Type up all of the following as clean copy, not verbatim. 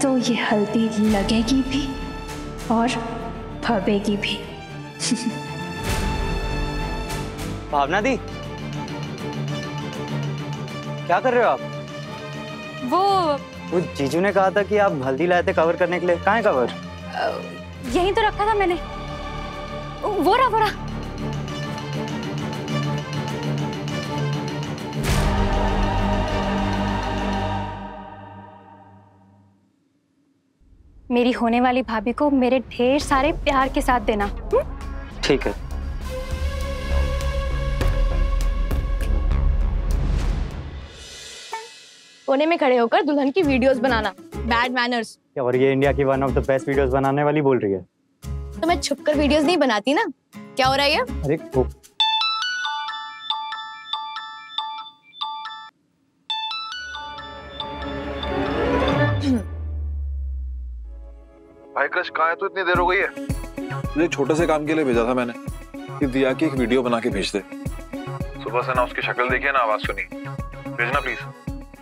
तो ये हल्दी लगेगी भी और फबेगी भी। भावना दी, क्या कर रहे हो आप? वो जीजू ने कहा था कि आप हल्दी लाए थे कवर करने के लिए। कहाँ है कवर? यहीं तो रखा था मैंने। वो रहा। मेरी होने वाली भाभी को मेरे ढेर सारे प्यार के साथ देना। ठीक है। कोने में खड़े होकर दुल्हन की वीडियोस बनाना, बैड मैनर्स। और ये इंडिया की one of the best videos बनाने वाली बोल रही है। तो मैं छुपकर वीडियोस नहीं बनाती ना। क्या हो रहा है ये? अरे वो भाई क्रश कहाँ है तू? इतनी देर हो गई है। तुझे छोटे से काम के लिए भेजा था मैंने कि दिया की एक वीडियो बना के भेज दे। सुबह से ना उसकी शक्ल देखी है ना आवाज सुनी। भेजना प्लीज।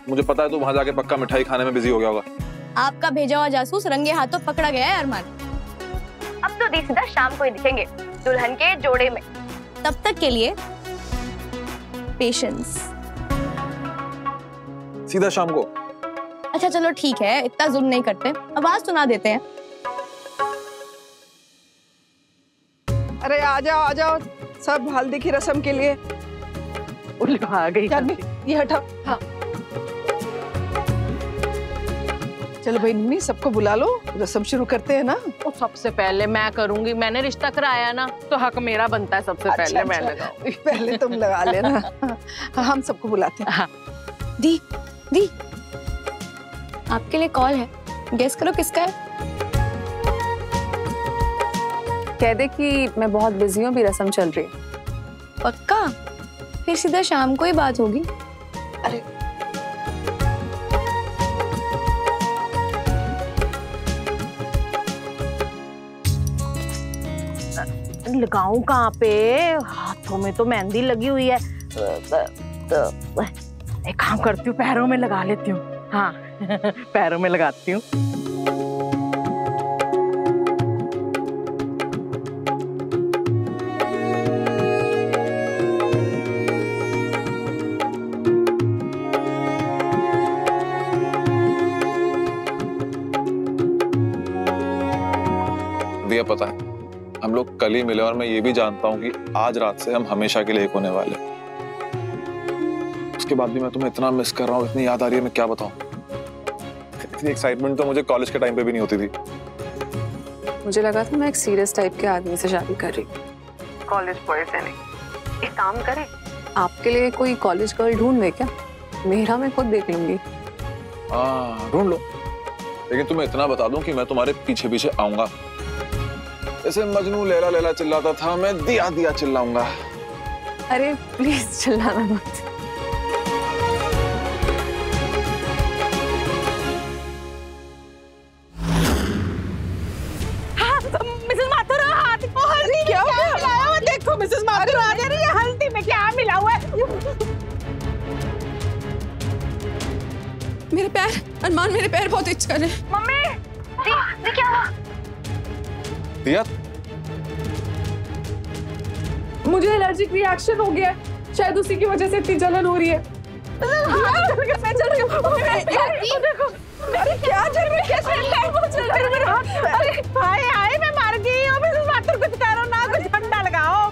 मुझे पता है तू वहां जाके पक्का मिठाई खाने में बिजी हो गया होगा। आपका भेजा हुआ जासूस रंगे हाथों पकड़ा गया है अरमान। अब तो सीधा शाम को ही दिखेंगे दुल्हन के जोड़े में। तब तक के लिए पेशेंस। सीधा शाम को? अच्छा चलो ठीक है, इतना जुल्म नहीं करते, आवाज सुना देते हैं। अरे आ जाओ सब हल्दी की रस्म के लिए। आ गई। ये हटाओ। हाँ चलो भाई मम्मी, सबको बुला लो, रस्म शुरू करते हैं ना। तो सबसे पहले मैं करूंगी, मैंने रिश्ता कराया ना, तो हक मेरा बनता है सबसे पहले मैं लगाऊंगी। पहले तुम लगा लेना। हम सबको बुलाते हैं। हाँ। दी आपके लिए कॉल है, गेस करो किसका है? कह दे कि मैं बहुत बिजी हूँ, अभी रस्म चल रही है। पक्का? फिर सीधा शाम को ही बात होगी। अरे लगाऊं कहाँ पे? हाथों में तो मेहंदी लगी हुई है। एक काम करती हूँ, पैरों में लगा लेती हूँ। हाँ पैरों में लगाती हूँ। दिया पता है हम लोग कल ही मिले और मैं ये भी जानता हूँ कि आज रात से हम हमेशा के लिए एक होने वाले। उसके बाद भी मैं तुम्हें इतना मिस कर रहा हूँ, इतनी याद आ रही है, मैं क्या बताऊँ। इतनी एक्साइटमेंट तो मुझे कॉलेज के टाइम पे भी नहीं होती थी। मुझे लगा था मैं एक सीरियस टाइप के आदमी से शादी कर रही। कॉलेज बॉय से नहीं। एक काम करें, आपके लिए कोई कॉलेज गर्ल ढूंढ दे क्या? मेरा मैं खुद देख लूंगी। हाँ ढूंढ लो, लेकिन तुम्हें इतना बता दूं कि मैं तुम्हारे पीछे पीछे आऊंगा। जैसे मजनू लैला लैला चिल्लाता था, मैं दिया दिया चिल्लाऊंगा। अरे प्लीज चिल्लाना मत। मिसेस माथुर, हल्दी क्या मिलाया हुआ? देखो मिसेस माथुर, आ रही है हल्दी में क्या मिला हुआ है? मेरे पैर, अरमान मेरे पैर बहुत इच कर रहे हैं। मम्मी दी क्या हुआ? दिया मुझे एलर्जिक रिएक्शन हो गया है, शायद उसी की वजह से इतनी जलन हो रही है। अरे क्या चल रहा है? कैसे? अरे हाय मैं मर गई हूँ। मिसेस माथुर कुछ करो ना, कुछ ठंडा लगाओ।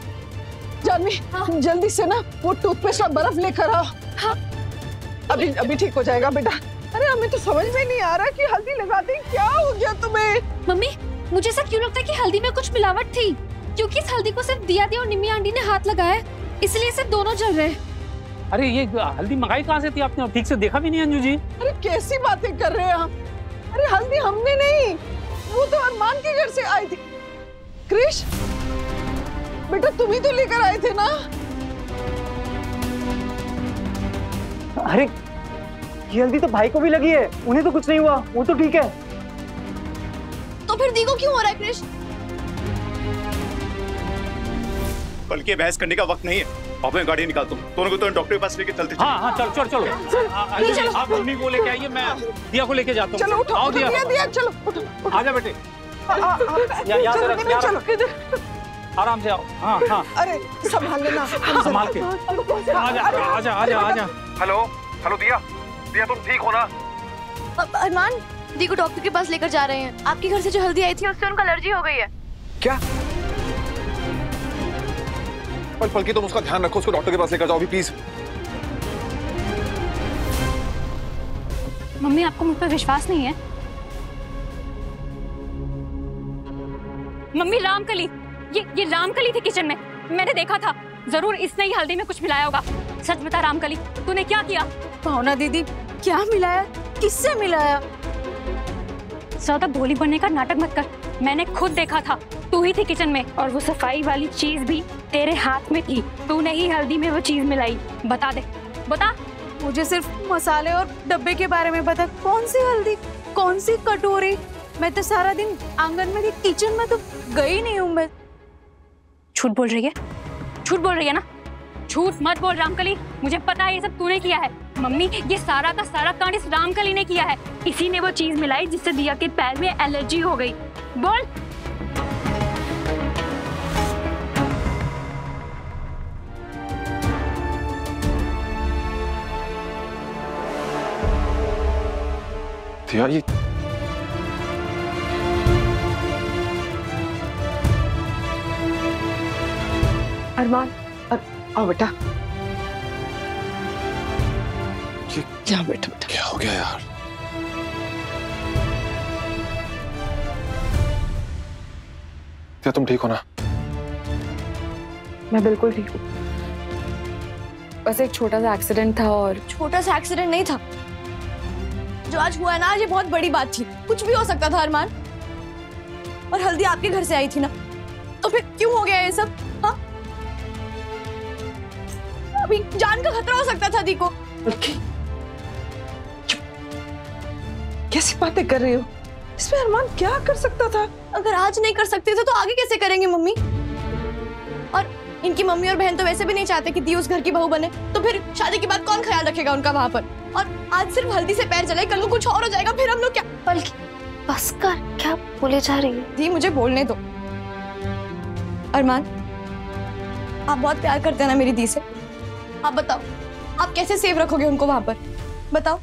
जानवी जल्दी से ना वो टूथपेस्ट और बर्फ लेकर आओ। हाँ। अभी ठीक हो जाएगा बेटा। अरे हमें तो समझ में नहीं आ रहा कि हल्दी लगाते क्या हो गया तुम्हें। मम्मी मुझे ऐसा क्यों लगता है कि हल्दी में कुछ मिलावट थी, क्योंकि इस हल्दी को सिर्फ दिया और निम्मी आंटी ने हाथ लगाया, इसलिए सिर्फ दोनों जल रहे हैं। अरे ये हल्दी मंगाई कहाँ से थी आपने? ठीक से देखा भी नहीं अंजू जी। अरे कैसी बातें कर रहे हैं आप? अरे हल्दी हमने नहीं, वो तो अरमान के घर से आई थी। क्रिश बेटा तुम ही तो लेकर आए थे ना। अरे ये हल्दी तो भाई को भी लगी है, उन्हें तो कुछ नहीं हुआ, वो तो ठीक है। तो फिर दी को क्यों हो रहा है क्रिश? बल्कि बहस करने का वक्त नहीं है। अब मैं गाड़ी निकालता हूँ, दोनों को तो डॉक्टर के पास लेके चलते। हाँ हाँ चलो चलो चलो, आप मम्मी को लेके आइए, मैं दिया को लेके जाता हूँ। चलो उठो, आओ दिया, चलो उठो। आजा बेटे, आराम से आओ। हाँ हाँ, अरे संभाल लेना, संभाल के। आजा आजा आजा आजा। हेलो हेलो दिया, दिया तुम ठीक हो ना? अरमान, दी को डॉक्टर के पास लेकर जा रहे हैं। आपके घर से जो हल्दी आई थी उससे उनको एलर्जी हो गई है। क्या? पलकी तुम उसका ध्यान रखो, उसको डॉक्टर के पास लेकर जाओ भी प्लीज। मम्मी आपको मुझ पर विश्वास नहीं है? मम्मी रामकली, ये रामकली थी किचन में, मैंने देखा था। जरूर इसने ही हल्दी में कुछ मिलाया होगा। सच बता रामकली, तूने क्या किया? भावना दीदी, क्या मिलाया? किससे मिलाया? ज्यादा भोली बनने का नाटक मत कर। मैंने खुद देखा था, तू ही थी किचन में, और वो सफाई वाली चीज भी तेरे हाथ में थी। तूने ही हल्दी में वो चीज मिलाई। बता दे, बता। मुझे सिर्फ मसाले और डब्बे के बारे में पता। कौन सी हल्दी, कौन सी कटोरी? मैं तो सारा दिन आंगन में थी, किचन में तो गई नहीं हूँ मैं। झूठ बोल रही है, झूठ बोल रही है ना? झूठ मत बोल रामकली, मुझे पता है ये सब तूने किया है। मम्मी, ये सारा का सारा कांड इस रामकली ने किया है। इसी ने वो चीज मिलाई जिससे दिया के पैर में एलर्जी हो गई। बोल। दिया, ये अरमान, आओ बेटा। यहाँ बेटा। क्या हो गया यार? क्या तुम ठीक हो ना? मैं बिल्कुल ठीक हूँ। बस एक छोटा सा एक्सीडेंट था। और छोटा सा एक्सीडेंट नहीं था जो आज हुआ है ना, आज ये बहुत बड़ी बात थी। कुछ भी हो सकता था अरमान। और हल्दी आपके घर से आई थी ना, तो फिर क्यों हो गया ये सब? हाँ, अभी जान का खतरा हो सकता था दी को। कैसी बातें कर रही हो? इसमें अरमान क्या कर सकता था? अगर आज नहीं कर सकते थे तो आगे कैसे करेंगे मम्मी? और इनकी मम्मी और बहन तो वैसे भी नहीं चाहते कि दी उस घर की बहू बने, तो फिर शादी के बाद कौन ख्याल रखेगा उनका वहां पर? और आज सिर्फ हल्दी से पैर जलाए, कल को कुछ और हो जाएगा, फिर हम लोग क्या? बल्कि बस कर, क्या बोले जा रही है? दी मुझे बोलने दो। अरमान, आप बहुत प्यार करते हैं ना मेरी दी से। आप बताओ, आप कैसे सेव रखोगे उनको वहां पर? बताओ।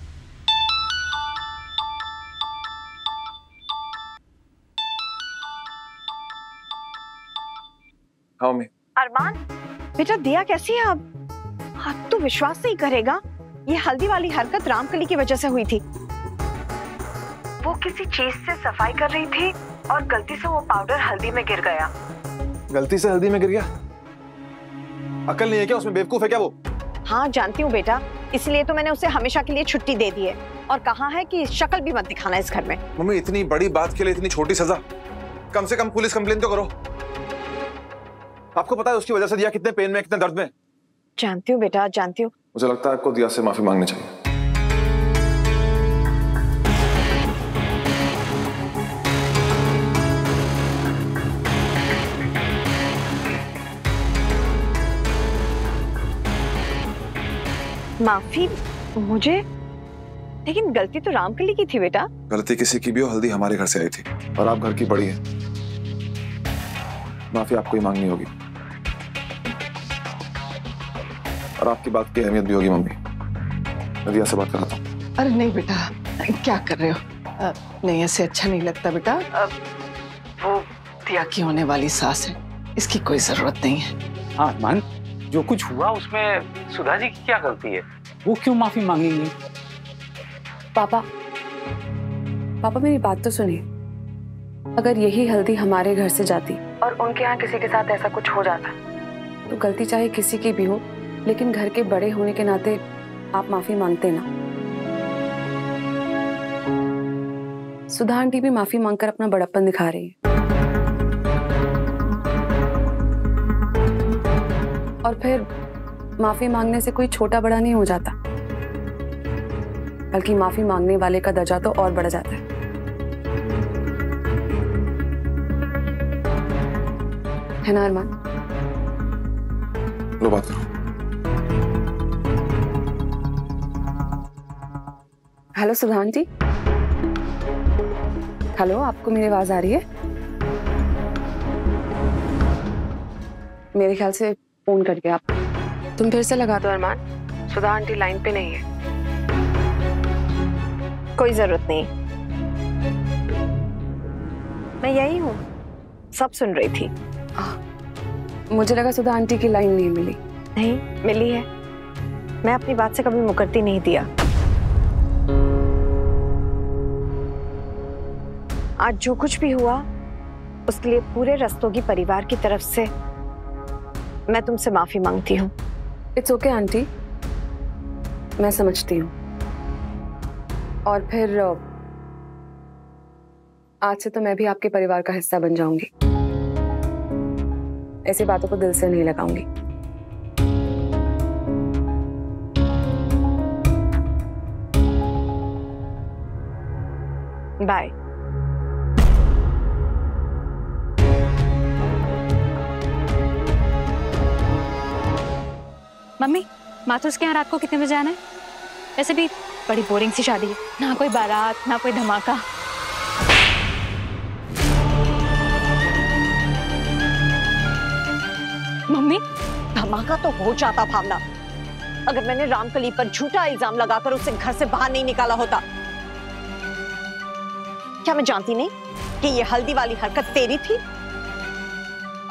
हाँ मम्मी। अरमान बेटा, दिया कैसी है अब? हाँ, तू विश्वास नहीं करेगा, ये हल्दी वाली हरकत रामकली की वजह से हुई थी। वो किसी चीज से सफाई कर रही थी और गलती से वो पाउडर हल्दी में गिर गया। गलती से हल्दी में गिर गया? अकल नहीं है क्या उसमें? बेवकूफ है क्या वो? हाँ जानती हूँ बेटा, इसलिए तो मैंने उसे हमेशा के लिए छुट्टी दे दी है और कहा है कि शक्ल भी मत दिखाना इस घर में। मम्मी, इतनी बड़ी बात के लिए इतनी छोटी सजा? कम से कम पुलिस कंप्लेन तो करो। आपको पता है उसकी वजह से दिया कितने पेन में, कितने दर्द में? जानती हूँ बेटा, जानती हूँ। मुझे लगता है आपको दिया से माफी मांगनी चाहिए। माफी मुझे? लेकिन गलती तो रामकली की थी बेटा। गलती किसी की भी हो, हल्दी हमारे घर से आई थी और आप घर की बड़ी हैं। माफी आपको ही मांगनी होगी और आपकी बात की अहमियत भी होगी। मम्मी, मैं दिया से बात कराता हूँ। अरे नहीं बेटा, क्या कर रहे हो? नहीं, ऐसे अच्छा नहीं लगता बेटा। वो दिया की होने वाली सास है, इसकी कोई जरूरत नहीं है। हाँ अरमान, जो कुछ हुआ उसमें सुधा जी की क्या गलती है? वो क्यों माफी मांगेंगी? पापा मेरी बात तो सुनिए। अगर यही हल्दी हमारे घर से जाती और उनके यहाँ किसी के साथ ऐसा कुछ हो जाता, तो गलती चाहे किसी की भी हो, लेकिन घर के बड़े होने के नाते आप माफी मांगते ना। सुधा आंटी भी माफी मांगकर अपना बड़प्पन दिखा रही है। और फिर माफी मांगने से कोई छोटा बड़ा नहीं हो जाता, बल्कि माफी मांगने वाले का दर्जा तो और बढ़ जाता है। है ना अरमान? लो बात करो। हेलो सुधा आंटी। हेलो, आपको मेरी आवाज आ रही है? मेरे ख्याल से फोन कट गया आप। तुम फिर से लगा दो अरमान, सुधा आंटी लाइन पे नहीं है। कोई जरूरत नहीं, मैं यही हूँ, सब सुन रही थी। मुझे लगा सुधा आंटी की लाइन नहीं मिली। नहीं मिली है, मैं अपनी बात से कभी मुकरती नहीं दिया। आज जो कुछ भी हुआ उसके लिए पूरे रस्तोगी परिवार की तरफ से मैं तुमसे माफी मांगती हूँ। इट्स ओके आंटी, मैं समझती हूँ। और फिर आज से तो मैं भी आपके परिवार का हिस्सा बन जाऊंगी। ऐसी बातों को दिल से नहीं लगाऊंगी। बाय। मम्मी, माथुस के यहाँ रात को कितने बजे आना है? वैसे भी बड़ी बोरिंग सी शादी है, ना कोई बारात ना कोई धमाका। मम्मी, धमाका तो हो जाता भावना, अगर मैंने रामकली पर झूठा इल्जाम लगाकर उसे घर से बाहर नहीं निकाला होता। क्या मैं जानती नहीं कि ये हल्दी वाली हरकत तेरी थी?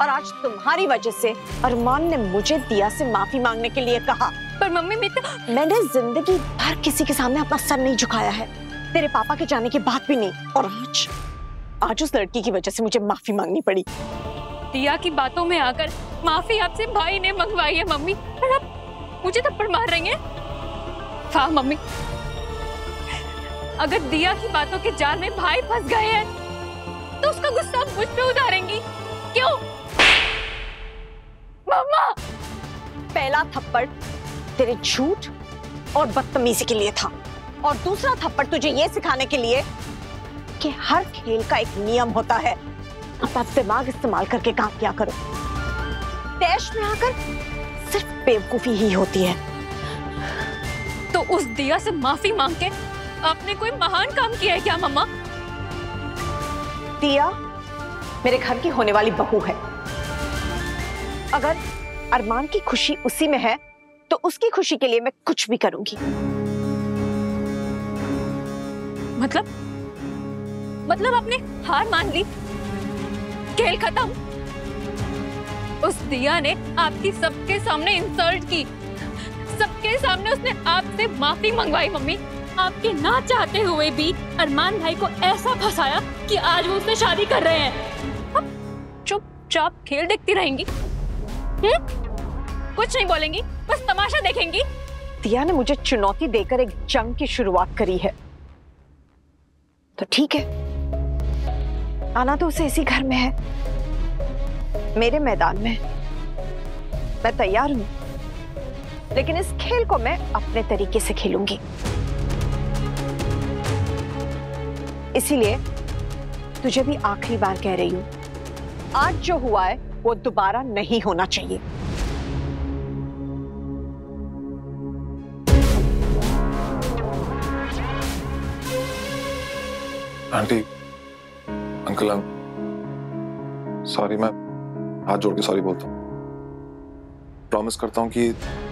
और आज तुम्हारी वजह से अरमान ने मुझे दिया से माफी मांगने के लिए कहा। पर मम्मी मैंने जिंदगी भर किसी के सामने अपना सर नहीं झुकाया है, तेरे पापा के जाने के बाद भी नहीं। और आज उस लड़की की वजह से मुझे माफी मांगनी पड़ी। दिया की बातों में आकर माफी आपसे भाई ने मंगवाई है मम्मी, पर आप मुझे थप्पड़ मार रही हैं। वाह मम्मी, अगर दिया की बातों के जाल में भाई फंस गए हैं तो उसका गुस्सा मुझ पे उतारेंगी क्यों? मम्मा, पहला थप्पड़ तेरे झूठ और बदतमीजी के लिए था, और दूसरा थप्पड़ तुझे ये सिखाने के लिए कि हर खेल का एक नियम होता है। अपना दिमाग इस्तेमाल करके काम किया करो। देश में आकर सिर्फ बेवकूफी ही होती है। तो उस दिया से माफी मांग के आपने कोई महान काम किया है क्या मम्मा? दिया मेरे घर की होने वाली बहू है। अगर अरमान की खुशी उसी में है तो उसकी खुशी के लिए मैं कुछ भी करूंगी। मतलब आपने हार मान ली? खेल खत्म? उस दिया ने आपकी सबके सामने इंसल्ट की, सबके सामने उसने आपसे माफी मंगवाई मम्मी। आपके ना चाहते हुए भी अरमान भाई को ऐसा फंसाया कि आज वो उससे शादी कर रहे हैं। अब चुपचाप खेल देखती रहेंगी? कुछ नहीं बोलेंगी, बस तमाशा देखेंगी? दिया ने मुझे चुनौती देकर एक जंग की शुरुआत करी है, तो ठीक है, आना तो उसे इसी घर में है, मेरे मैदान में। मैं तैयार हूं, लेकिन इस खेल को मैं अपने तरीके से खेलूंगी। इसीलिए तुझे भी आखिरी बार कह रही हूं, आज जो हुआ है वो दोबारा नहीं होना चाहिए। आंटी, अंकल, सॉरी, मैं हाथ जोड़ के सॉरी बोलता हूँ। प्रॉमिस करता हूँ कि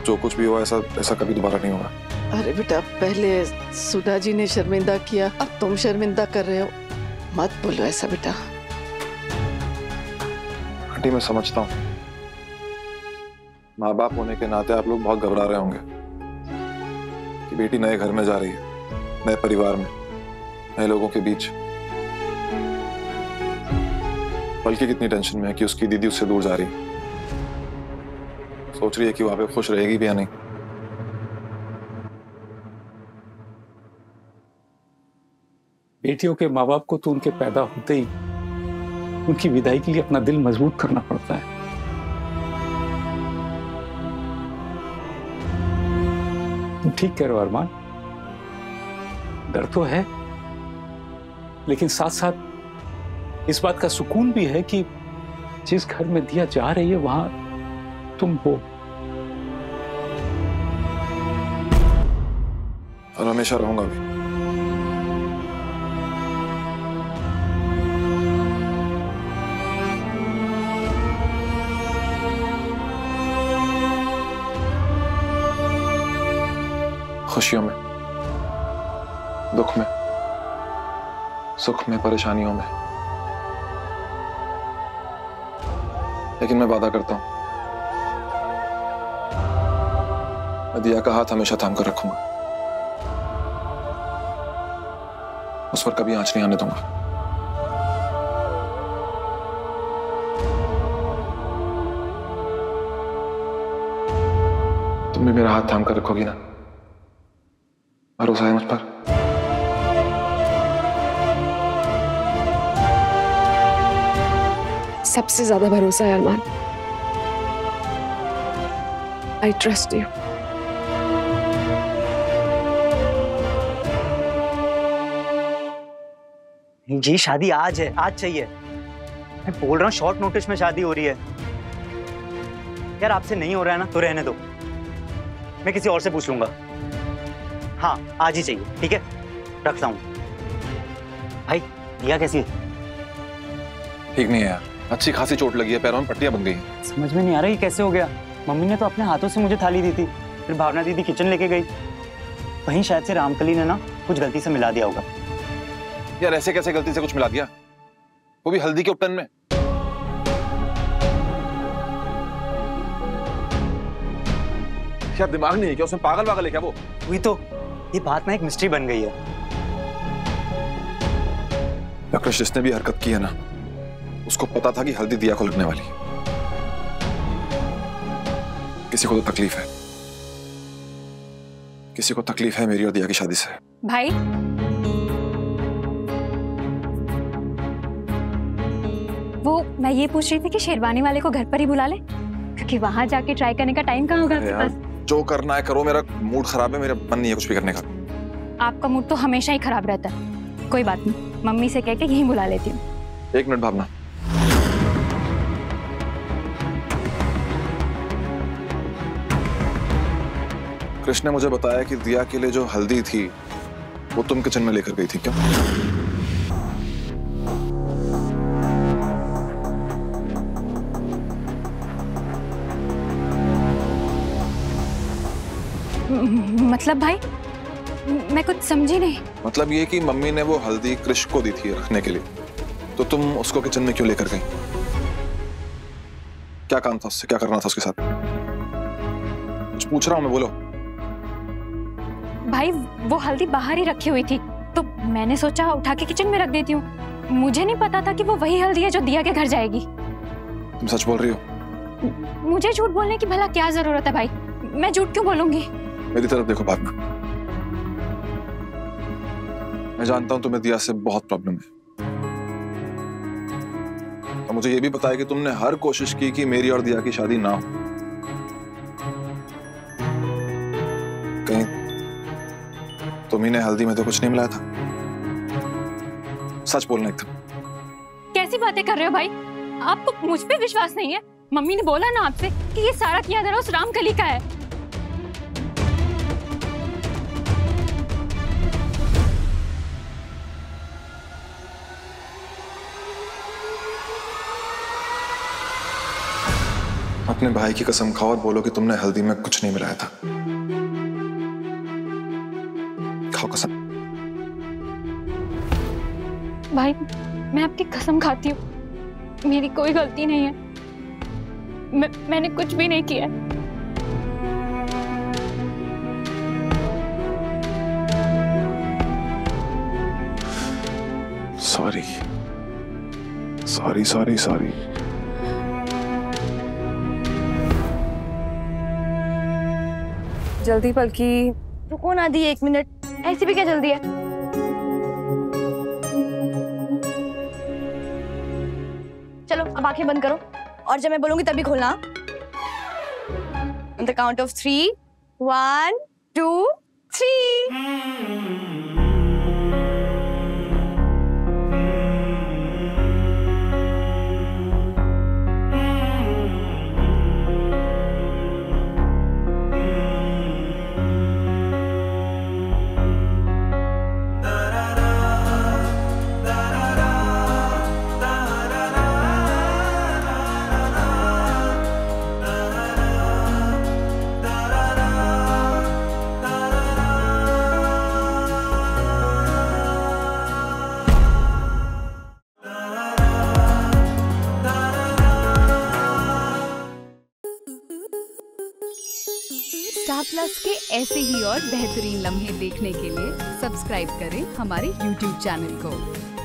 जो कुछ भी हुआ ऐसा कभी दोबारा नहीं होगा। अरे बेटा, पहले सुधा जी ने शर्मिंदा किया, अब तुम शर्मिंदा कर रहे हो। मत बोलो ऐसा बेटा। आंटी, मैं समझता हूँ, माँ बाप होने के नाते आप लोग बहुत घबरा रहे होंगे कि बेटी नए घर में जा रही है, नए परिवार में, नए लोगों के बीच। बल्कि कितनी टेंशन में है कि उसकी दीदी उससे दूर जा रही है, सोच रही है कि वहां पे खुश रहेगी भी या नहीं। बेटियों के माँ बाप को तो उनके पैदा होते ही उनकी विदाई के लिए अपना दिल मजबूत करना पड़ता है। तुम ठीक कह रहे हो अरमान, डर तो है, लेकिन साथ साथ इस बात का सुकून भी है कि जिस घर में दिया जा रही है वहां तुम हो, और हमेशा रहूंगा भी। खुशियों में, दुख में, सुख में, परेशानियों में। लेकिन मैं वादा करता हूं, मैं दिया का हाथ हमेशा थाम कर रखूंगा, उस पर कभी आंच नहीं आने दूंगा। तुम भी मेरा हाथ थाम कर रखोगी ना? भरोसा है मुझ पर? सबसे ज्यादा भरोसा है अरमान। I trust you. जी शादी आज है, आज चाहिए। मैं बोल रहा हूँ शॉर्ट नोटिस में शादी हो रही है। यार आपसे नहीं हो रहा है ना तो रहने दो, मैं किसी और से पूछ लूंगा। हाँ आज ही चाहिए, ठीक है? रखता हूँ। भाई दिया कैसी है? ठीक नहीं है यार, अच्छी खासी चोट लगी है, पैरों में पट्टियां बन गई हैं। समझ में नहीं आ रहा ये कैसे हो गया। मम्मी ने तो अपने हाथों से मुझे थाली दी थी, फिर भावना दीदी किचन लेके गई, वहीं शायद से रामकली ने ना कुछ गलती से मिला दिया होगा। यार ऐसे कैसे गलती से कुछ मिला दिया, वो भी हल्दी के उपटन में? क्या दिमाग नहीं है क्या उसमें? पागल वागल है क्या वो? वही तो, ये बात ना एक मिस्ट्री बन गई है। डॉक्टर जिसने भी हरकत की है ना, उसको पता था कि हल्दी दिया को लगने वाली है। किसी को तो तकलीफ है, किसी को तकलीफ है मेरी और दिया की शादी से। भाई वो मैं ये पूछ रही थी कि शेरवानी वाले को घर पर ही बुला ले, क्योंकि वहां जाके ट्राई करने का टाइम कहाँ होगा आपके पास? जो करना है करो, मेरा मूड खराब है, मेरा मन नहीं है कुछ भी करने का। आपका मूड तो हमेशा ही खराब रहता है। कोई बात नहीं, मम्मी से कह के यहीं बुला लेती हूँ। एक मिनट भावना, कृष्ण ने मुझे बताया कि दिया के लिए जो हल्दी थी वो तुम किचन में लेकर गई थी क्या? मतलब भाई मैं कुछ समझी नहीं। मतलब ये कि मम्मी ने वो हल्दी कृष्ण को दी थी रखने के लिए, तो तुम उसको किचन में क्यों लेकर गई? क्या काम था उससे, क्या करना था उसके साथ? कुछ पूछ रहा हूं मैं, बोलो। भाई वो हल्दी बाहर ही रखी हुई थी, तो मैंने सोचा उठा के किचन में रख देती हूँ। मुझे नहीं पता था कि वो वही हल्दी है जो दिया के घर जाएगी। तुम सच बोल रही हो? मुझे झूठ बोलने की भला क्या जरूरत है भाई? मैं झूठ क्यों बोलूंगी? मेरी तरफ देखो भावना, मैं जानता हूं तुम्हें दिया से बहुत प्रॉब्लम है, और मुझे ये भी पता है कि तुमने हर कोशिश की कि मेरी और दिया की शादी ना हो। कहीं तुम्ही ने हल्दी में तो कुछ नहीं मिलाया था? सच बोलना एकदम। कैसी बातें कर रहे हो भाई? आपको मुझ पे विश्वास नहीं है? मम्मी ने बोला ना आपसे कि ये सारा किया धरा उस रामकली का है। अपने भाई की कसम खाओ और बोलो कि तुमने हल्दी में कुछ नहीं मिलाया था। खाओ कसम। भाई मैं आपकी कसम खाती हूँ, मेरी कोई गलती नहीं है। मैंने कुछ भी नहीं किया। Sorry sorry sorry sorry. जल्दी बल्कि रुको ना दी, 1 मिनट, ऐसी भी क्या जल्दी है? चलो अब आंखें बंद करो और जब मैं बोलूंगी तभी खोलना। On the count of 3, 1, 2, 3। Star plus के ऐसे ही और बेहतरीन लम्हे देखने के लिए सब्सक्राइब करें हमारे YouTube चैनल को।